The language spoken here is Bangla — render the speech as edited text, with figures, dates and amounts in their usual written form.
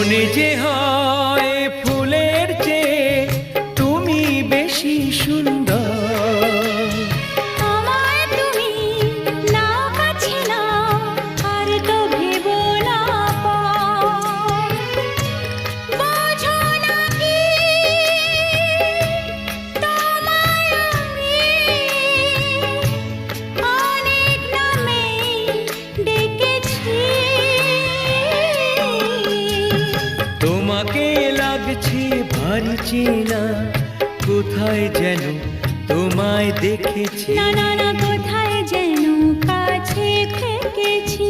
মনে যে হয় ফুলের চেয়ে তুমি বেশি সুন্দর। আমায় তুমি নাও কাছে নাও, আর তো ভেবো না পর। বোঝো না কি তোমায় আমি অনেক নামে ডেকেছি। তোমাকে লাগছে ভারী চেনা, কোথায় যেন তোমায় দেখেছি। না না না, কোথায় যেন কাছে থেকেছি।